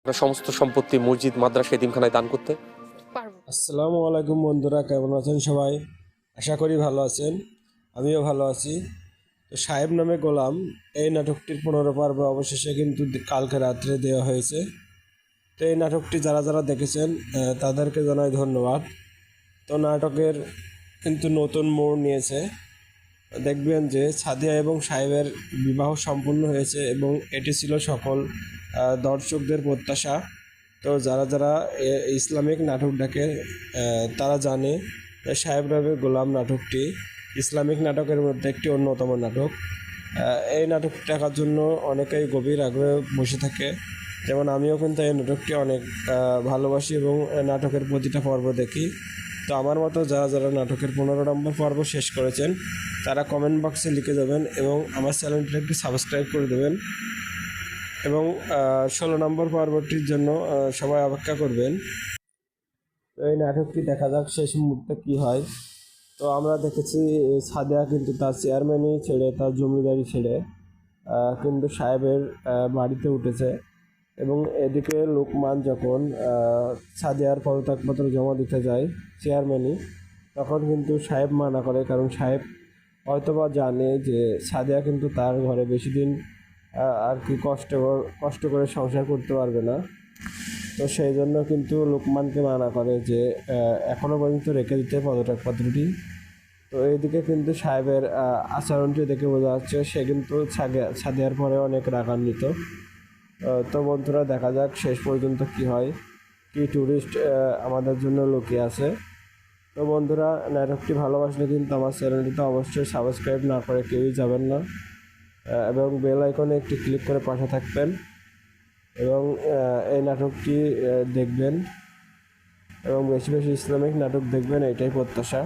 সমস্ত সম্পত্তি মসজিদ, মাদ্রাসা, এতিমখানায় দান করতে পারবো। আসসালামু আলাইকুম বন্ধুরা, কেমন আছেন সবাই? আশা করি ভালো আছেন। আমিও ভালো আছি। তো সাহেব নামে গোলাম এই নাটকটির 15 পর্ব অবশেষে কিন্তু কালকে রাত্রে দেওয়া হয়েছে। তো এই নাটকটি যারা যারা দেখেছেন তাদেরকে জানাই ধন্যবাদ। তো নাটকের কিন্তু নতুন মোড় নিয়েছে। দেখবেন যে সাদিয়া এবং সাহেবের বিবাহ সম্পূর্ণ হয়েছে এবং এটি ছিল সকল দর্শকদের প্রত্যাশা। তো যারা যারা ইসলামিক নাটক দেখে তারা জানে সাহেব রাবের গোলাম নাটকটি ইসলামিক নাটকের মধ্যে একটি অন্যতম নাটক। এই নাটক দেখার জন্য অনেকেই গভীর আগ্রহে বসে থাকে, যেমন আমিও কিন্তু এই নাটকটি অনেক ভালোবাসি এবং নাটকের প্রতিটা পর্ব দেখি। তো আমার মতো যারা যারা নাটকের 15 নম্বর পর্ব শেষ করেছেন তারা কমেন্ট বক্সে লিখে যাবেন এবং আমার চ্যানেলটি একটু সাবস্ক্রাইব করে দেবেন এবং 16 নম্বর পর্বটির জন্য সবাই অপেক্ষা করবেন। তো এই নাটকটি দেখা যাক শেষ মুহূর্তে কী হয়। তো আমরা দেখেছি সাদিয়া কিন্তু তার চেয়ারম্যানই ছেড়ে, তার জমিদারি ছেড়ে কিন্তু সাহেবের বাড়িতে উঠেছে এবং এদিকে লোকমান যখন সাদিয়ার পদত্যাগপত্র জমা দিতে যায় চেয়ারম্যানই, তখন কিন্তু সাহেব মানা করে, কারণ সাহেব হয়তোবা জানে যে সাদিয়া কিন্তু তার ঘরে বেশি দিন আর কি কষ্ট করে সংসার করতে পারবে না। তো সেই জন্য কিন্তু লোকমানকে মানা করে যে এখনও পর্যন্ত রেখে দিতে পদত্যাগপত্রটি। তো এইদিকে কিন্তু সাহেবের আচরণটি দেখে বোঝা যাচ্ছে সে কিন্তু সাদিয়ার পরে অনেক রাগান্বিত। তো বন্ধুরা, দেখা যাক শেষ পর্যন্ত কি হয়, কি ট্যুরিস্ট আমাদের জন্য লুকিয়ে আছে। তো বন্ধুরা, নাটকটি ভালোবাসলে কিন্তু আমার চ্যানেলটিতে অবশ্যই সাবস্ক্রাইব না করে কেউই যাবেন না এবং বেল আইকনে একটি ক্লিক করে পাশে থাকবেন এবং এই নাটকটি দেখবেন এবং বেশি বেশি ইসলামিক নাটক দেখবেন, এটাই প্রত্যাশা।